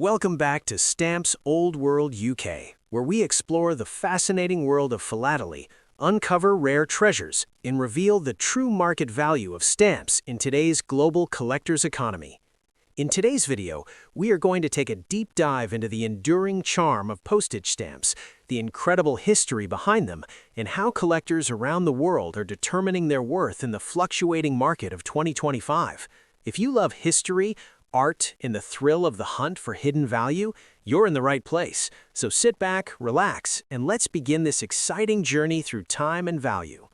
Welcome back to Stamps Old World UK, where we explore the fascinating world of philately, uncover rare treasures, and reveal the true market value of stamps in today's global collector's economy. In today's video, we are going to take a deep dive into the enduring charm of postage stamps, the incredible history behind them, and how collectors around the world are determining their worth in the fluctuating market of 2025. If you love history, art, and the thrill of the hunt for hidden value, you're in the right place. So sit back, relax, and let's begin this exciting journey through time and value.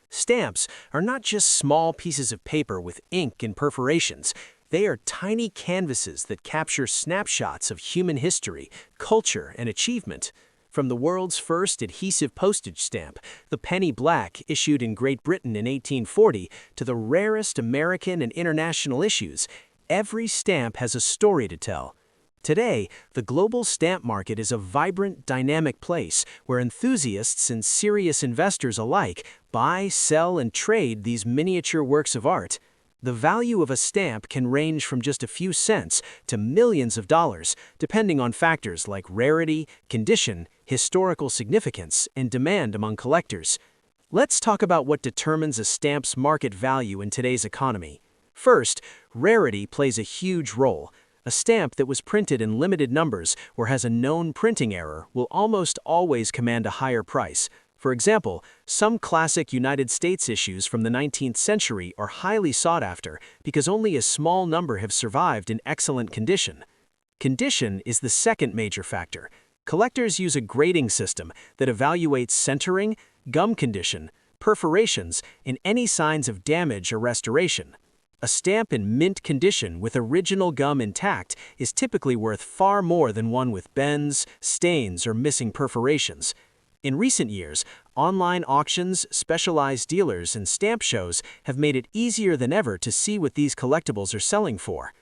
Stamps are not just small pieces of paper with ink and perforations. They are tiny canvases that capture snapshots of human history, culture, and achievement. From the world's first adhesive postage stamp, the penny black, issued in Great Britain in 1840, to the rarest American and international issues, every stamp has a story to tell. Today, the global stamp market is a vibrant, dynamic place where enthusiasts and serious investors alike buy, sell, and trade these miniature works of art. The value of a stamp can range from just a few cents to millions of dollars, depending on factors like rarity, condition, historical significance, and demand among collectors. Let's talk about what determines a stamp's market value in today's economy. First, rarity plays a huge role. A stamp that was printed in limited numbers or has a known printing error will almost always command a higher price. For example, some classic United States issues from the 19th century are highly sought after because only a small number have survived in excellent condition. Condition is the second major factor. Collectors use a grading system that evaluates centering, gum condition, perforations, and any signs of damage or restoration. A stamp in mint condition with original gum intact is typically worth far more than one with bends, stains, or missing perforations. In recent years, online auctions, specialized dealers, and stamp shows have made it easier than ever to see what these collectibles are selling for.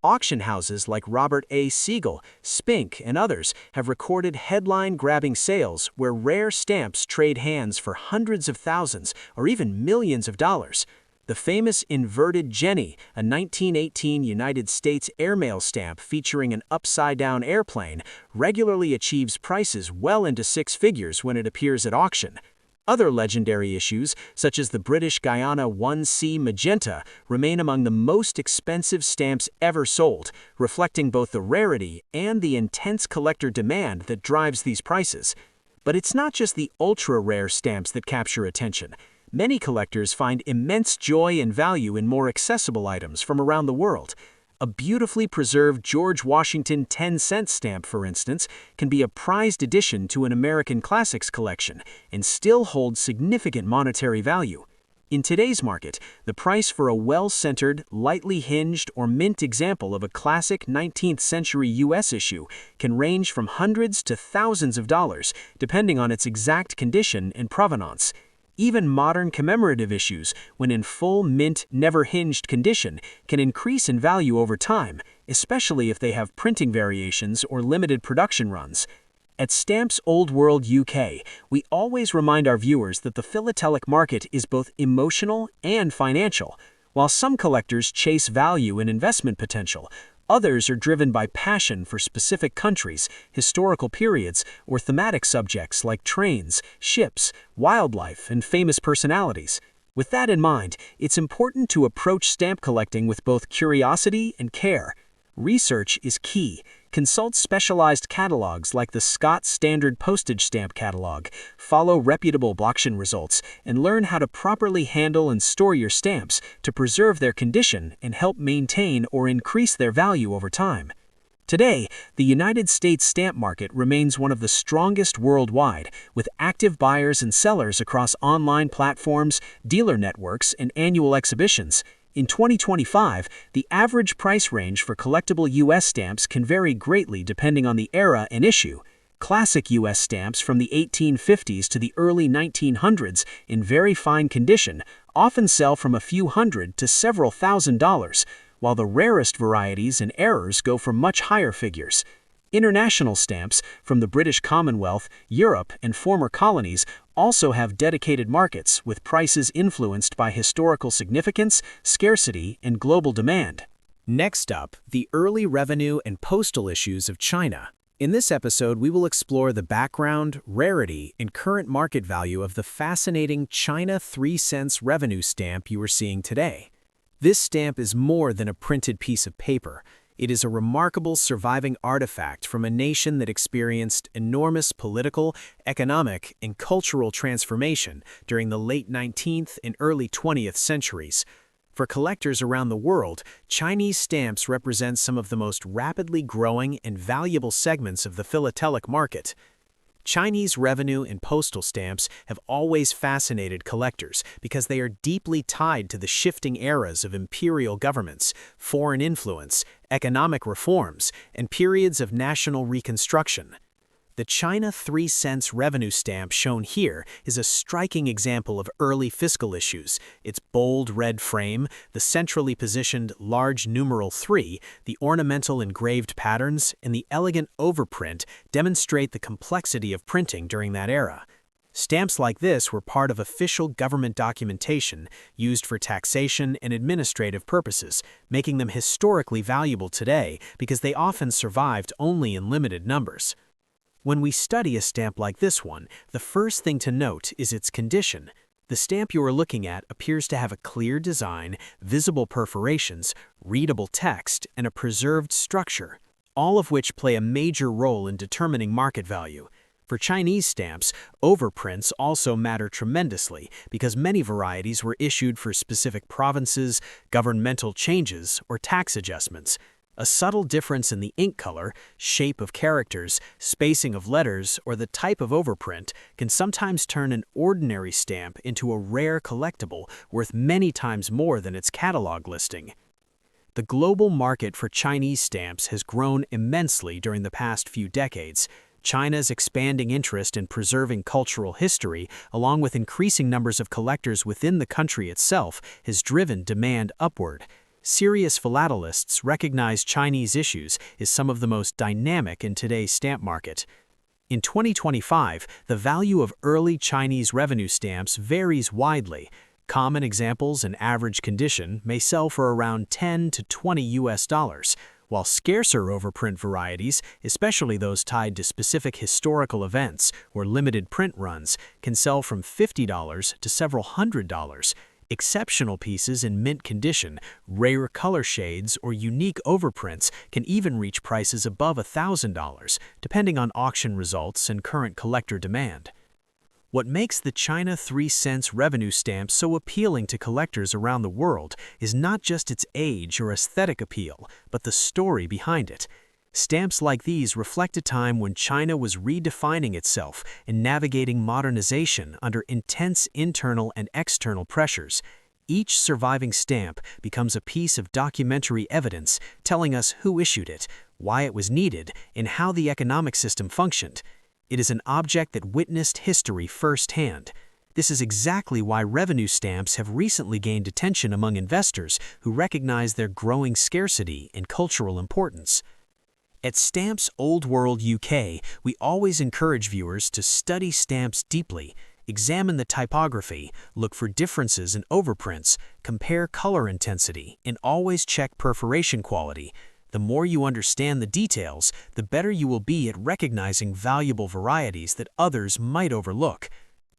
Auction houses like Robert A. Siegel, Spink, and others have recorded headline-grabbing sales where rare stamps trade hands for hundreds of thousands or even millions of dollars. The famous inverted Jenny, a 1918 United States airmail stamp featuring an upside-down airplane, regularly achieves prices well into six figures when it appears at auction. Other legendary issues, such as the British Guiana 1C Magenta, remain among the most expensive stamps ever sold, reflecting both the rarity and the intense collector demand that drives these prices. But it's not just the ultra-rare stamps that capture attention. Many collectors find immense joy and value in more accessible items from around the world. A beautifully preserved George Washington 10-cent stamp, for instance, can be a prized addition to an American classics collection and still hold significant monetary value. In today's market, the price for a well-centered, lightly hinged, or mint example of a classic 19th century U.S. issue can range from hundreds to thousands of dollars, depending on its exact condition and provenance. Even modern commemorative issues, when in full mint, never-hinged condition, can increase in value over time, especially if they have printing variations or limited production runs. At Stamps Old World UK, we always remind our viewers that the philatelic market is both emotional and financial. While some collectors chase value and investment potential, others are driven by passion for specific countries, historical periods, or thematic subjects like trains, ships, wildlife, and famous personalities. With that in mind, it's important to approach stamp collecting with both curiosity and care. Research is key. Consult specialized catalogs like the Scott Standard Postage Stamp Catalog, follow reputable auction results, and learn how to properly handle and store your stamps to preserve their condition and help maintain or increase their value over time. Today, the United States stamp market remains one of the strongest worldwide, with active buyers and sellers across online platforms, dealer networks, and annual exhibitions. In 2025, the average price range for collectible U.S. stamps can vary greatly depending on the era and issue. Classic U.S. stamps from the 1850s to the early 1900s in very fine condition often sell from a few hundred to several $1,000s, while the rarest varieties and errors go for much higher figures. International stamps from the British Commonwealth, Europe, and former colonies also have dedicated markets with prices influenced by historical significance, scarcity, and global demand. Next up, the early revenue and postal issues of China. In this episode, we will explore the background, rarity, and current market value of the fascinating China 3 cents revenue stamp you are seeing today. This stamp is more than a printed piece of paper. It is a remarkable surviving artifact from a nation that experienced enormous political, economic, and cultural transformation during the late 19th and early 20th centuries. For collectors around the world, Chinese stamps represent some of the most rapidly growing and valuable segments of the philatelic market. Chinese revenue and postal stamps have always fascinated collectors because they are deeply tied to the shifting eras of imperial governments, foreign influence, economic reforms, and periods of national reconstruction. The China 3 cents revenue stamp shown here is a striking example of early fiscal issues. Its bold red frame, the centrally positioned large numeral 3, the ornamental engraved patterns, and the elegant overprint demonstrate the complexity of printing during that era. Stamps like this were part of official government documentation used for taxation and administrative purposes, making them historically valuable today because they often survived only in limited numbers. When we study a stamp like this one, the first thing to note is its condition. The stamp you are looking at appears to have a clear design, visible perforations, readable text, and a preserved structure, all of which play a major role in determining market value. For Chinese stamps, overprints also matter tremendously because many varieties were issued for specific provinces, governmental changes, or tax adjustments. A subtle difference in the ink color, shape of characters, spacing of letters, or the type of overprint can sometimes turn an ordinary stamp into a rare collectible worth many times more than its catalog listing. The global market for Chinese stamps has grown immensely during the past few decades. China's expanding interest in preserving cultural history, along with increasing numbers of collectors within the country itself, has driven demand upward. Serious philatelists recognize Chinese issues as some of the most dynamic in today's stamp market. In 2025, the value of early Chinese revenue stamps varies widely. Common examples in average condition may sell for around $10 to $20, while scarcer overprint varieties, especially those tied to specific historical events or limited print runs, can sell from $50 to several $100s. Exceptional pieces in mint condition, rare color shades, or unique overprints can even reach prices above $1,000, depending on auction results and current collector demand. What makes the China 3 cents revenue stamp so appealing to collectors around the world is not just its age or aesthetic appeal, but the story behind it. Stamps like these reflect a time when China was redefining itself and navigating modernization under intense internal and external pressures. Each surviving stamp becomes a piece of documentary evidence telling us who issued it, why it was needed, and how the economic system functioned. It is an object that witnessed history firsthand. This is exactly why revenue stamps have recently gained attention among investors who recognize their growing scarcity and cultural importance. At Stamps Old World UK, we always encourage viewers to study stamps deeply, examine the typography, look for differences in overprints, compare color intensity, and always check perforation quality. The more you understand the details, the better you will be at recognizing valuable varieties that others might overlook.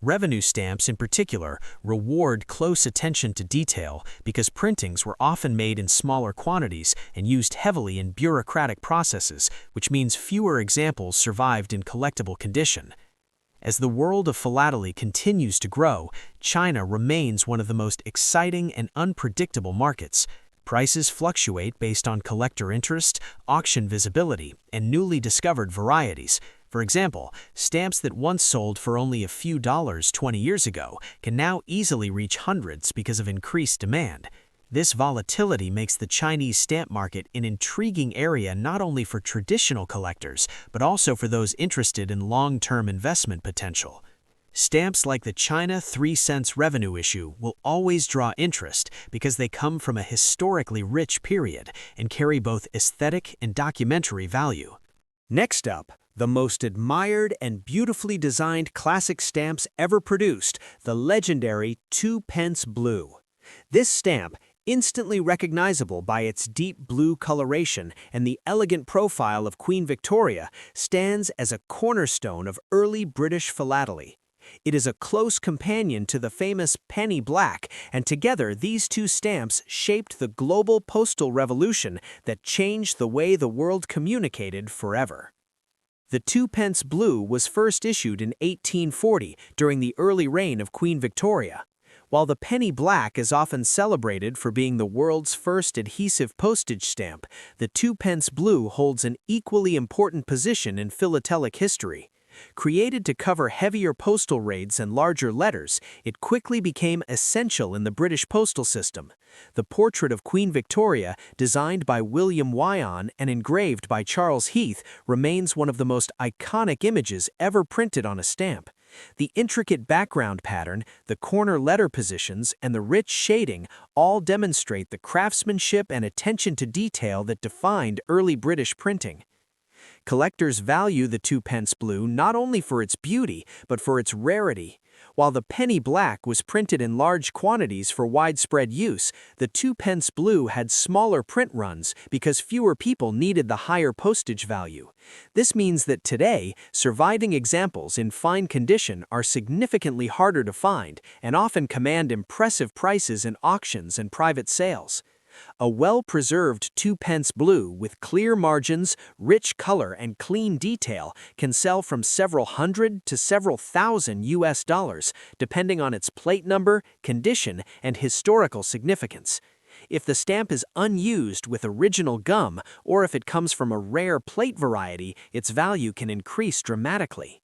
Revenue stamps, in particular, reward close attention to detail because printings were often made in smaller quantities and used heavily in bureaucratic processes, which means fewer examples survived in collectible condition. As the world of philately continues to grow, China remains one of the most exciting and unpredictable markets. Prices fluctuate based on collector interest, auction visibility, and newly discovered varieties. For example, stamps that once sold for only a few dollars 20 years ago can now easily reach hundreds because of increased demand. This volatility makes the Chinese stamp market an intriguing area not only for traditional collectors, but also for those interested in long-term investment potential. Stamps like the China 3 cents revenue issue will always draw interest because they come from a historically rich period and carry both aesthetic and documentary value. Next up, the most admired and beautifully designed classic stamps ever produced, the legendary 2 Pence Blue. This stamp, Instantly recognizable by its deep blue coloration and the elegant profile of Queen Victoria, stands as a cornerstone of early British philately. It is a close companion to the famous penny black, and together these two stamps shaped the global postal revolution that changed the way the world communicated forever. The Two Pence Blue was first issued in 1840 during the early reign of Queen Victoria. While the penny black is often celebrated for being the world's first adhesive postage stamp, the Two Pence Blue holds an equally important position in philatelic history. Created to cover heavier postal rates and larger letters, it quickly became essential in the British postal system. The portrait of Queen Victoria, designed by William Wyon and engraved by Charles Heath, remains one of the most iconic images ever printed on a stamp. The intricate background pattern, the corner letter positions, and the rich shading all demonstrate the craftsmanship and attention to detail that defined early British printing. Collectors value the Two Pence Blue not only for its beauty, but for its rarity. While the penny black was printed in large quantities for widespread use, the Two Pence Blue had smaller print runs because fewer people needed the higher postage value. This means that today, surviving examples in fine condition are significantly harder to find and often command impressive prices in auctions and private sales. A well-preserved Two Pence Blue with clear margins, rich color, and clean detail can sell from several hundred to several thousand US dollars, depending on its plate number, condition, and historical significance. If the stamp is unused with original gum, or if it comes from a rare plate variety, its value can increase dramatically.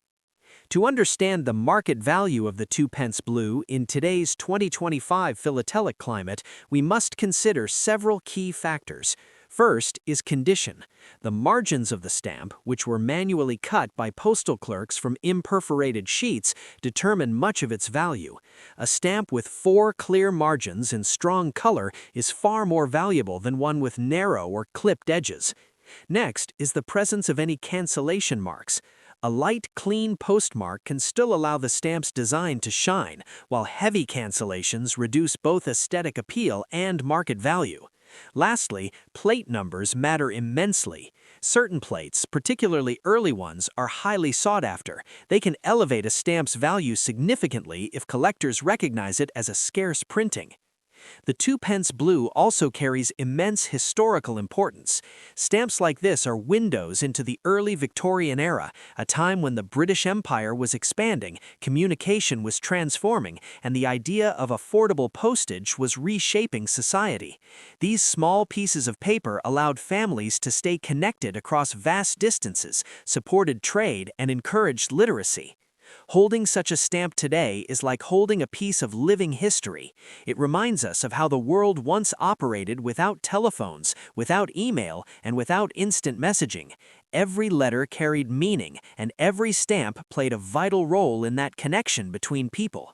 To understand the market value of the Two Pence Blue in today's 2025 philatelic climate, we must consider several key factors. First is condition. The margins of the stamp, which were manually cut by postal clerks from imperforated sheets, determine much of its value. A stamp with 4 clear margins and strong color is far more valuable than one with narrow or clipped edges. Next is the presence of any cancellation marks. A light, clean postmark can still allow the stamp's design to shine, while heavy cancellations reduce both aesthetic appeal and market value. Lastly, plate numbers matter immensely. Certain plates, particularly early ones, are highly sought after. They can elevate a stamp's value significantly if collectors recognize it as a scarce printing. The Two Pence Blue also carries immense historical importance. Stamps like this are windows into the early Victorian era, a time when the British Empire was expanding, communication was transforming, and the idea of affordable postage was reshaping society. These small pieces of paper allowed families to stay connected across vast distances, supported trade, and encouraged literacy. Holding such a stamp today is like holding a piece of living history. It reminds us of how the world once operated without telephones, without email, and without instant messaging. Every letter carried meaning, and every stamp played a vital role in that connection between people.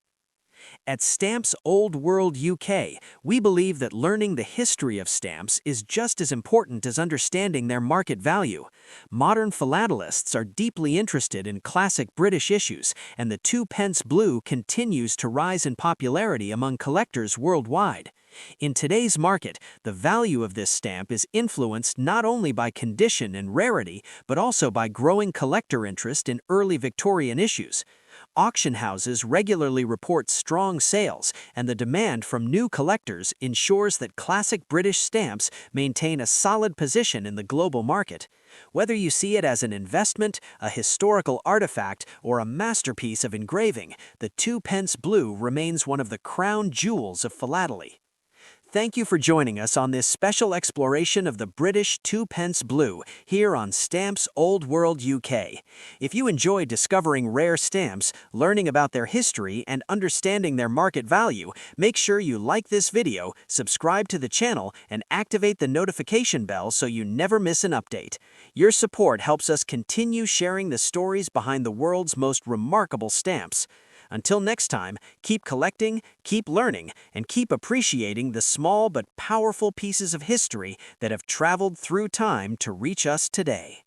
At Stamps Old World UK, we believe that learning the history of stamps is just as important as understanding their market value. Modern philatelists are deeply interested in classic British issues, and the Two Pence Blue continues to rise in popularity among collectors worldwide. In today's market, the value of this stamp is influenced not only by condition and rarity, but also by growing collector interest in early Victorian issues. Auction houses regularly report strong sales, and the demand from new collectors ensures that classic British stamps maintain a solid position in the global market. Whether you see it as an investment, a historical artifact, or a masterpiece of engraving, the Two Pence Blue remains one of the crown jewels of philately. Thank you for joining us on this special exploration of the British Two Pence Blue here on Stamps Old World UK. If you enjoy discovering rare stamps, learning about their history, and understanding their market value, make sure you like this video, subscribe to the channel, and activate the notification bell so you never miss an update. Your support helps us continue sharing the stories behind the world's most remarkable stamps. Until next time, keep collecting, keep learning, and keep appreciating the small but powerful pieces of history that have traveled through time to reach us today.